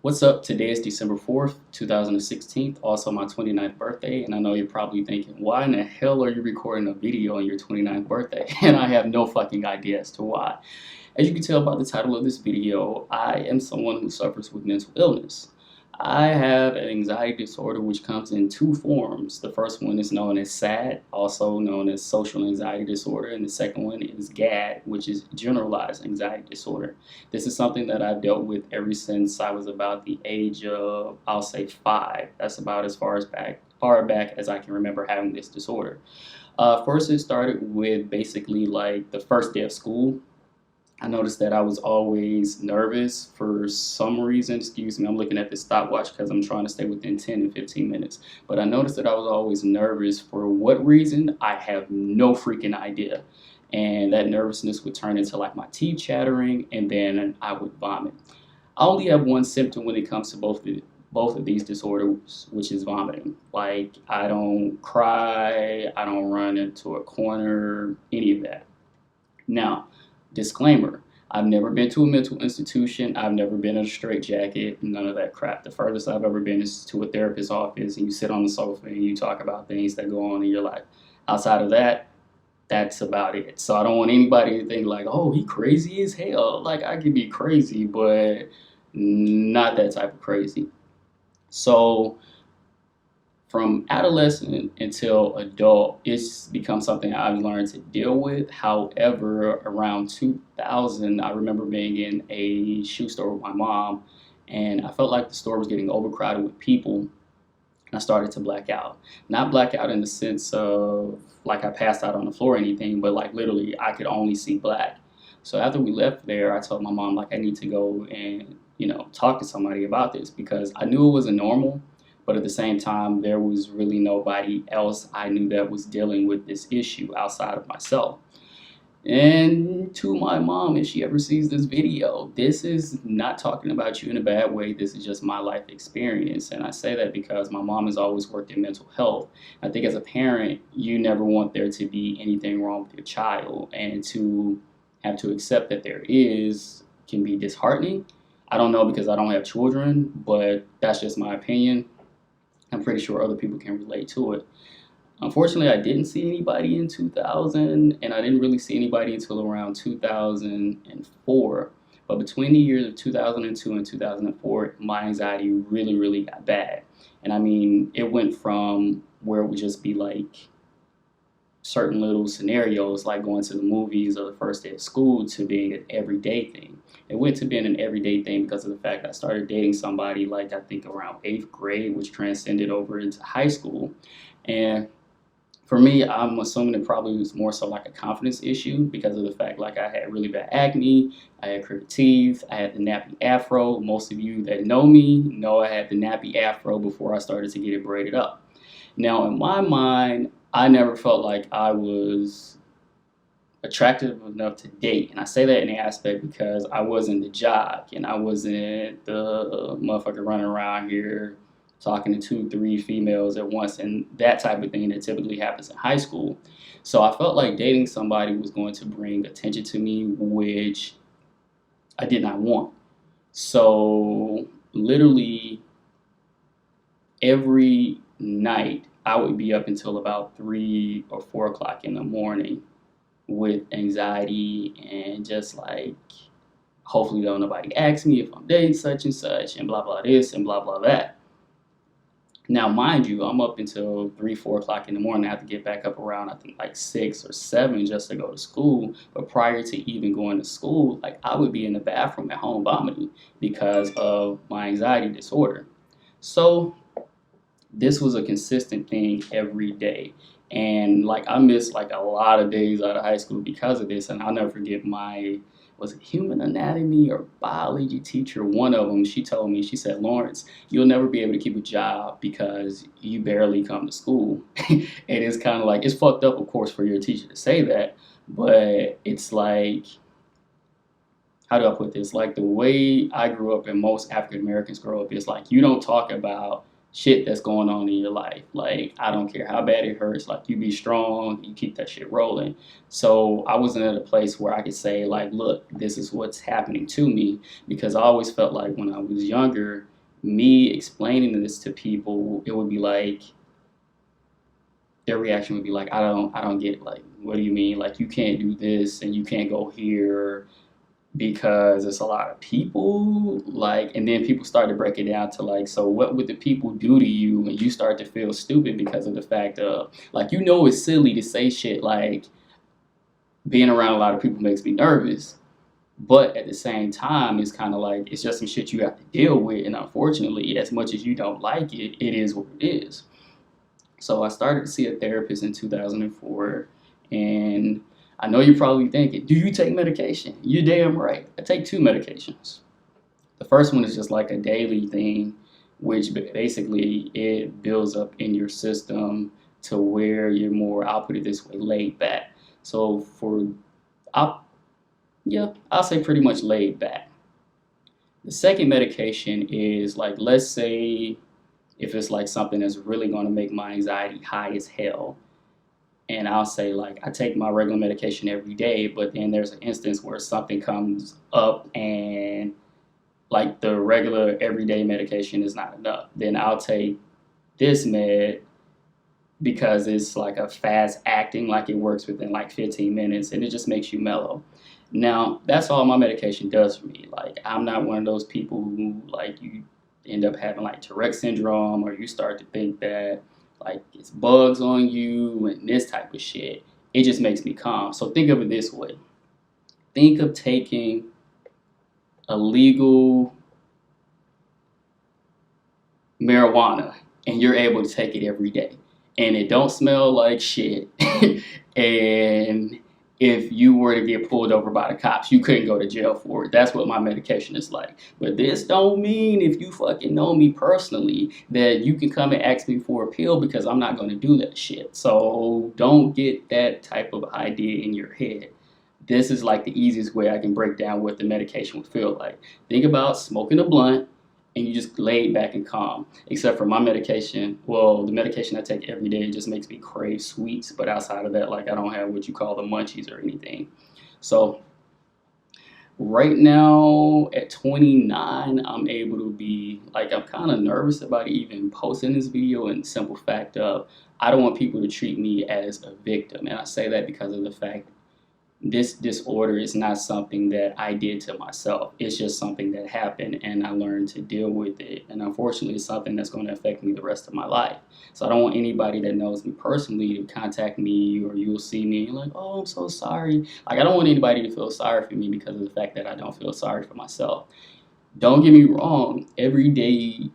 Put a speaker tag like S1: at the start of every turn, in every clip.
S1: What's up? Today is December 4th, 2016, also my 29th birthday, and I know you're probably thinking, why in the hell are you recording a video on your 29th birthday? And I have no fucking idea as to why. As you can tell by the title of this video, I am someone who suffers with mental illness. I have an anxiety disorder which comes in two forms. The first one is known as SAD, also known as social anxiety disorder, and the second one is GAD, which is generalized anxiety disorder. This is something that I've dealt with ever since I was about the age of, I'll say 5. That's about as far back as I can remember having this disorder. First, it started with basically like the first day of school. I noticed that I was always nervous for some reason. Excuse me, I'm looking at this stopwatch because I'm trying to stay within 10 and 15 minutes. But I noticed that I was always nervous. For what reason? I have no freaking idea. And that nervousness would turn into like my teeth chattering, and then I would vomit. I only have one symptom when it comes to both of these disorders, which is vomiting. Like, I don't cry, I don't run into a corner, any of that. Now, disclaimer, I've never been to a mental institution. I've never been in a straitjacket, none of that crap. The furthest I've ever been is to a therapist's office and you sit on the sofa and you talk about things that go on in your life. Outside of that, that's about it. So I don't want anybody to think like, oh, he crazy as hell. Like, I could be crazy, but not that type of crazy. So from adolescent until adult, it's become something I've learned to deal with. However, around 2000, I remember being in a shoe store with my mom, and I felt like the store was getting overcrowded with people, and I started to black out. Not black out in the sense of like I passed out on the floor or anything, but like literally I could only see black. So after we left there, I told my mom like I need to go and talk to somebody about this because I knew it wasn't normal, but at the same time there was really nobody else I knew that was dealing with this issue outside of myself. And to my mom, if she ever sees this video, this is not talking about you in a bad way. This is just my life experience. And I say that because my mom has always worked in mental health. I think as a parent, you never want there to be anything wrong with your child. And to have to accept that there is can be disheartening. I don't know because I don't have children, but that's just my opinion. I'm pretty sure other people can relate to it. Unfortunately, I didn't see anybody in 2000, and I didn't really see anybody until around 2004. But between the years of 2002 and 2004, my anxiety really, really got bad. And I mean, it went from where it would just be like certain little scenarios like going to the movies or the first day of school to being an everyday thing. It went to being an everyday thing because of the fact I started dating somebody like I think around 8th grade, which transcended over into high school. And for me, I'm assuming it probably was more so like a confidence issue because of the fact like I had really bad acne, I had crooked teeth, I had the nappy afro. Most of you that know me know I had the nappy afro before I started to get it braided up. Now, in my mind, I never felt like I was attractive enough to date. And I say that in the aspect because I wasn't the jock and I wasn't the motherfucker running around here talking to 2, 3 females at once and that type of thing that typically happens in high school. So I felt like dating somebody was going to bring attention to me, which I did not want. So literally every night I would be up until about 3 or 4 o'clock in the morning with anxiety and just like, hopefully don't nobody ask me if I'm dating such and such and blah blah this and blah blah that. Now, mind you, I'm up until 3, 4 o'clock in the morning. I have to get back up around, I think, like 6 or 7 just to go to school. But prior to even going to school, like I would be in the bathroom at home vomiting because of my anxiety disorder. So this was a consistent thing every day. And like I missed like a lot of days out of high school because of this. And I'll never forget my, was it human anatomy or biology teacher? One of them, she told me, she said, Lawrence, you'll never be able to keep a job because you barely come to school. And it's kind of like, it's fucked up, of course, for your teacher to say that. But it's like, how do I put this? Like the way I grew up and most African Americans grow up is like, you don't talk about shit that's going on in your life. Like, I don't care how bad it hurts, like, you be strong, you keep that shit rolling. So I wasn't at a place where I could say, like, look, this is what's happening to me, because I always felt like when I was younger, me explaining this to people, it would be like, their reaction would be like, I don't get it. Like, what do you mean? Like, you can't do this and you can't go here because it's a lot of people. Like, and then people start to break it down to like, so what would the people do to you? And you start to feel stupid because of the fact of, like, it's silly to say shit like, being around a lot of people makes me nervous. But at the same time, it's kind of like, it's just some shit you have to deal with. And unfortunately, as much as you don't like it, it is what it is. So I started to see a therapist in 2004, and I know you're probably thinking, do you take medication? You're damn right. I take 2 medications. The first one is just like a daily thing, which basically it builds up in your system to where you're more, I'll put it this way, laid back. So I'll, I'll say pretty much laid back. The second medication is like, let's say if it's like something that's really going to make my anxiety high as hell, and I'll say like, I take my regular medication every day, but then there's an instance where something comes up and like the regular everyday medication is not enough, then I'll take this med because it's like a fast acting, like it works within like 15 minutes and it just makes you mellow. Now, that's all my medication does for me. Like, I'm not one of those people who, like, you end up having like Tourette syndrome, or you start to think that like it's bugs on you and this type of shit. It just makes me calm. So think of it this way. Think of taking a legal marijuana and you're able to take it every day and it don't smell like shit. And if you were to get pulled over by the cops, you couldn't go to jail for it. That's what my medication is like. But this don't mean, if you fucking know me personally, that you can come and ask me for a pill, because I'm not going to do that shit. So don't get that type of idea in your head. This is like the easiest way I can break down what the medication would feel like. Think about smoking a blunt and you just lay back and calm. Except for my medication, well, the medication I take every day just makes me crave sweets. But outside of that, like, I don't have what you call the munchies or anything. So right now at 29, I'm able to be, like, I'm kind of nervous about even posting this video, in simple fact of, I don't want people to treat me as a victim. And I say that because of the fact this disorder is not something that I did to myself. It's just something that happened and I learned to deal with it. And unfortunately, it's something that's going to affect me the rest of my life. So I don't want anybody that knows me personally to contact me, or you'll see me and you're like, oh, I'm so sorry. Like, I don't want anybody to feel sorry for me because of the fact that I don't feel sorry for myself. Don't get me wrong, every day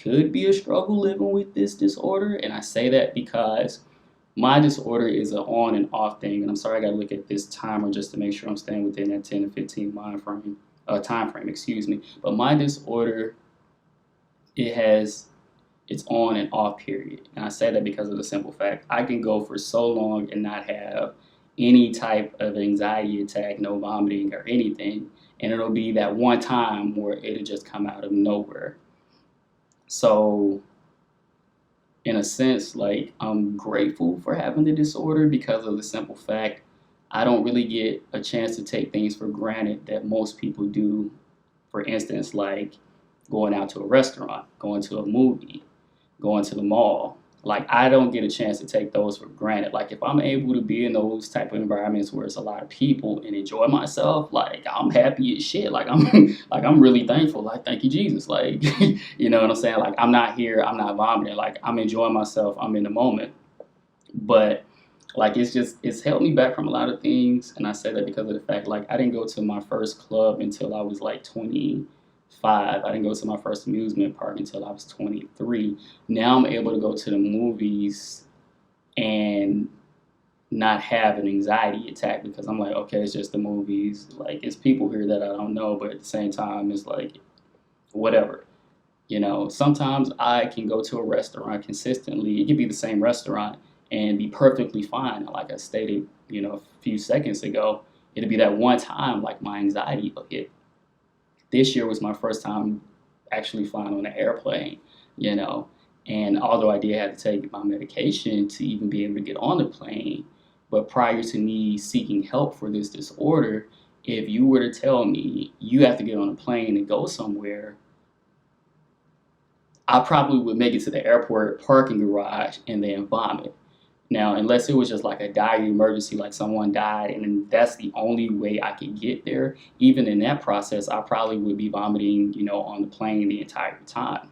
S1: could be a struggle living with this disorder. And I say that because my disorder is an on and off thing, and I'm sorry I gotta look at this timer just to make sure I'm staying within that 10 to 15 time frame, excuse me. But my disorder, it's on and off period. And I say that because of the simple fact, I can go for so long and not have any type of anxiety attack, no vomiting or anything, and it'll be that one time where it'll just come out of nowhere. So in a sense, like, I'm grateful for having the disorder because of the simple fact I don't really get a chance to take things for granted that most people do. For instance, like going out to a restaurant, going to a movie, going to the mall. Like, I don't get a chance to take those for granted. Like, if I'm able to be in those type of environments where it's a lot of people and enjoy myself, like, I'm happy as shit. Like, I'm really thankful. Like, thank you, Jesus. Like, you know what I'm saying? Like, I'm not here, I'm not vomiting. Like, I'm enjoying myself, I'm in the moment. But like, it's held me back from a lot of things. And I say that because of the fact, like, I didn't go to my first club until I was like 25. I didn't go to my first amusement park until I was 23. Now I'm able to go to the movies and not have an anxiety attack because I'm like, okay, it's just the movies. Like, it's people here that I don't know, but at the same time, it's like, whatever. You know, sometimes I can go to a restaurant consistently. It could be the same restaurant and be perfectly fine. Like I stated, a few seconds ago, it'll be that one time, like, my anxiety will hit. This year was my first time actually flying on an airplane. you know. And although I did have to take my medication to even be able to get on the plane, but prior to me seeking help for this disorder, if you were to tell me you have to get on a plane and go somewhere, I probably would make it to the airport parking garage and then vomit. Now, unless it was just like a dire emergency, like someone died, and that's the only way I could get there, even in that process, I probably would be vomiting, on the plane the entire time.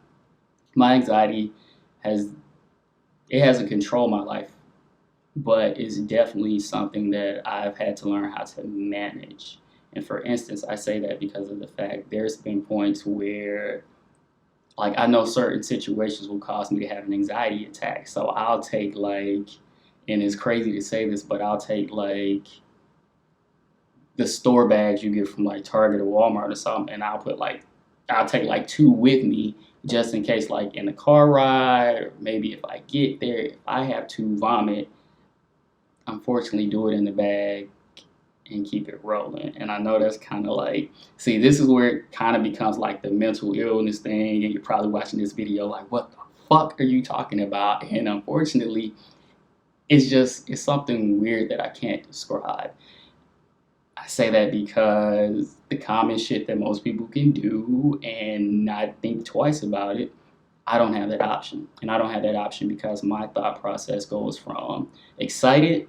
S1: My anxiety has it hasn't controlled my life, but it's definitely something that I've had to learn how to manage. And for instance, I say that because of the fact there's been points where, like, I know certain situations will cause me to have an anxiety attack. So I'll take, like, and it's crazy to say this, but I'll take, like, the store bags you get from, like, Target or Walmart or something, and I'll take, like, two with me just in case, like, in the car ride, or maybe if I get there, if I have to vomit, unfortunately do it in the bag and keep it rolling. And I know that's kind of like, see, this is where it kind of becomes like the mental illness thing, and you're probably watching this video like, what the fuck are you talking about? And unfortunately, it's something weird that I can't describe. I say that because the common shit that most people can do and not think twice about it, I don't have that option. And I don't have that option because my thought process goes from excited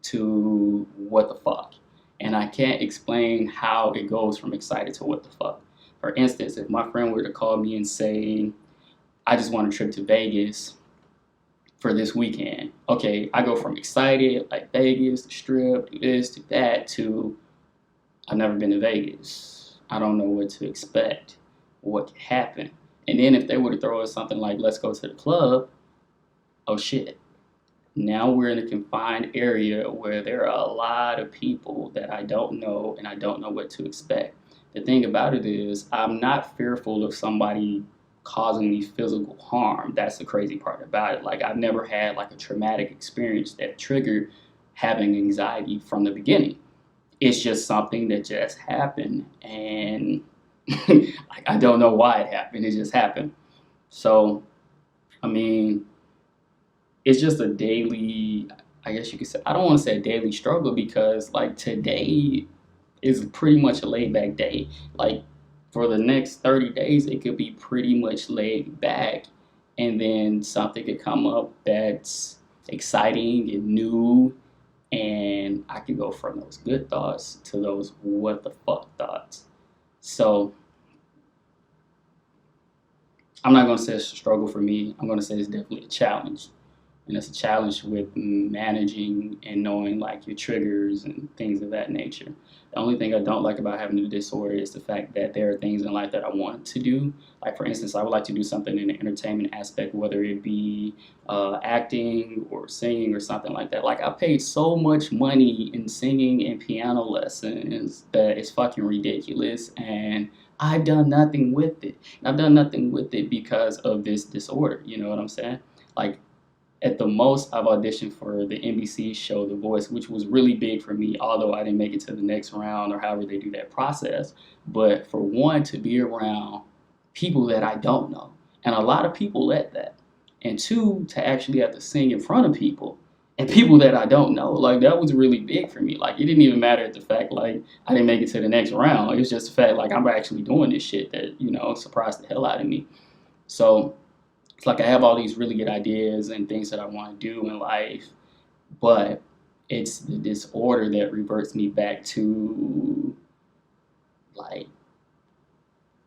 S1: to what the fuck. And I can't explain how it goes from excited to what the fuck. For instance, if my friend were to call me and say, I just want a trip to Vegas for this weekend. Okay, I go from excited, like Vegas, the strip, do this, do that, to I've never been to Vegas. I don't know what to expect, what could happen. And then if they were to throw us something like, let's go to the club, oh shit. Now we're in a confined area where there are a lot of people that I don't know and I don't know what to expect. The thing about it is, I'm not fearful of somebody causing me physical harm. That's the crazy part about it. Like, I've never had like a traumatic experience that triggered having anxiety from the beginning. It's just something that just happened, and like, I don't know why it happened. It just happened. So, I mean, it's just a daily, I guess you could say, I don't want to say a daily struggle because, like, today is pretty much a laid back day. Like, for the next 30 days, it could be pretty much laid back, and then something could come up that's exciting and new, and I could go from those good thoughts to those what the fuck thoughts. So I'm not going to say it's a struggle for me. I'm going to say it's definitely a challenge. And it's a challenge with managing and knowing, like, your triggers and things of that nature. The only thing I don't like about having a disorder is the fact that there are things in life that I want to do. Like, for instance, I would like to do something in the entertainment aspect, whether it be acting or singing or something like that. Like, I paid so much money in singing and piano lessons that it's fucking ridiculous, and I've done nothing with it. And I've done nothing with it because of this disorder. You know what I'm saying? Like, at the most, I've auditioned for the NBC show The Voice, which was really big for me, although I didn't make it to the next round or however they do that process. But for one, to be around people that I don't know, and a lot of people at that, and two, to actually have to sing in front of people and people that I don't know, like, that was really big for me. Like, it didn't even matter at the fact, like, I didn't make it to the next round. It was just the fact, like, I'm actually doing this shit that, surprised the hell out of me. So it's like I have all these really good ideas and things that I want to do in life, but it's the disorder that reverts me back to, like,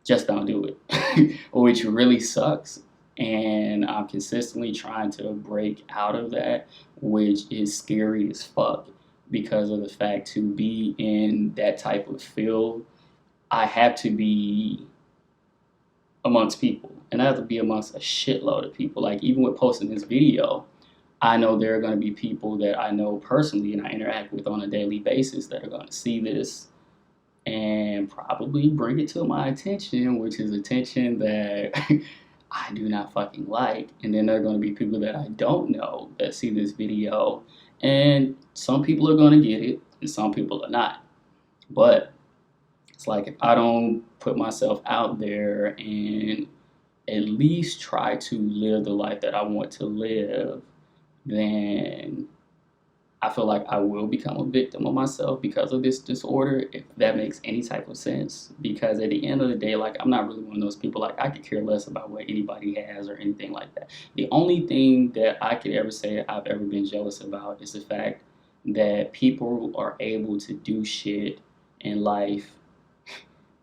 S1: just don't do it, which really sucks. And I'm consistently trying to break out of that, which is scary as fuck because of the fact to be in that type of field, I have to be amongst people, and I have to be amongst a shitload of people. Like, even with posting this video, I know there are going to be people that I know personally and I interact with on a daily basis that are going to see this and probably bring it to my attention, which is attention that I do not fucking like. And then there are going to be people that I don't know that see this video, and some people are going to get it and some people are not. But it's like, if I don't put myself out there and at least try to live the life that I want to live, then I feel like I will become a victim of myself because of this disorder, if that makes any type of sense. Because at the end of the day, like, I'm not really one of those people, like, I could care less about what anybody has or anything like that. The only thing that I could ever say I've ever been jealous about is the fact that people are able to do shit in life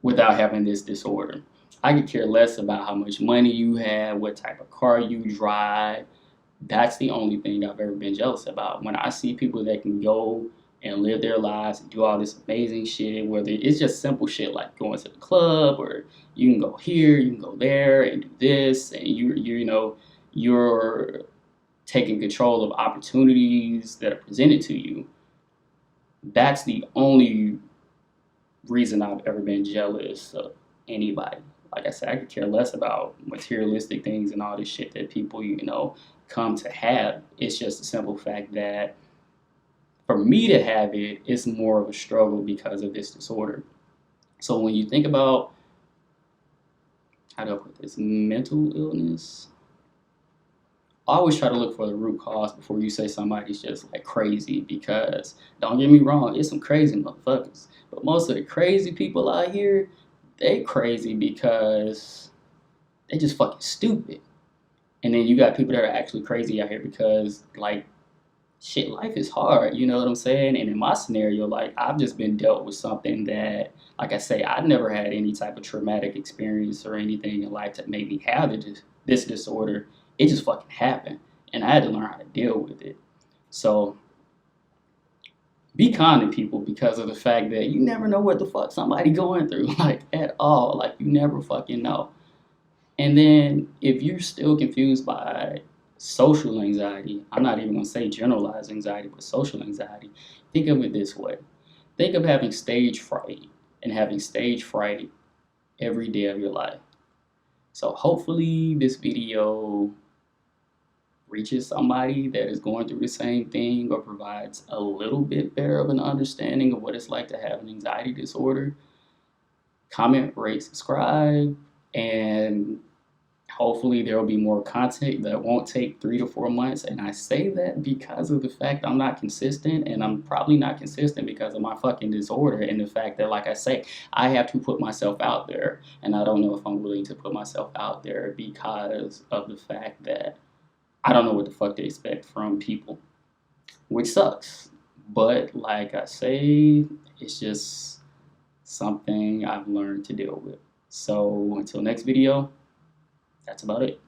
S1: without having this disorder. I could care less about how much money you have, what type of car you drive. That's the only thing I've ever been jealous about. When I see people that can go and live their lives and do all this amazing shit, whether it's just simple shit like going to the club, or you can go here, you can go there and do this, and you're taking control of opportunities that are presented to you. That's the only reason I've ever been jealous of anybody. Like I said, I could care less about materialistic things and all this shit that people, come to have. It's just a simple fact that for me to have it, it's more of a struggle because of this disorder. So when you think about, how do I put this, mental illness, I always try to look for the root cause before you say somebody's just like crazy, because don't get me wrong, it's some crazy motherfuckers. But most of the crazy people out here, they crazy because they just fucking stupid. And then you got people that are actually crazy out here because, like, shit, life is hard, you know what I'm saying? And in my scenario, like, I've just been dealt with something that, like I say, I never had any type of traumatic experience or anything in life that made me have this disorder. It just fucking happened, and I had to learn how to deal with it. So be kind to people, because of the fact that you never know what the fuck somebody going through, like, at all. Like, you never fucking know. And then if you're still confused by social anxiety, I'm not even going to say generalized anxiety, but social anxiety, think of it this way. Think of having stage fright, and having stage fright every day of your life. So hopefully this video reaches somebody that is going through the same thing, or provides a little bit better of an understanding of what it's like to have an anxiety disorder. Comment, rate, subscribe, and hopefully there will be more content that won't take 3 to 4 months. And I say that because of the fact I'm not consistent, and I'm probably not consistent because of my fucking disorder, and the fact that, like I say, I have to put myself out there, and I don't know if I'm willing to put myself out there because of the fact that I don't know what the fuck to expect from people, which sucks. But like I say, it's just something I've learned to deal with. So until next video, that's about it.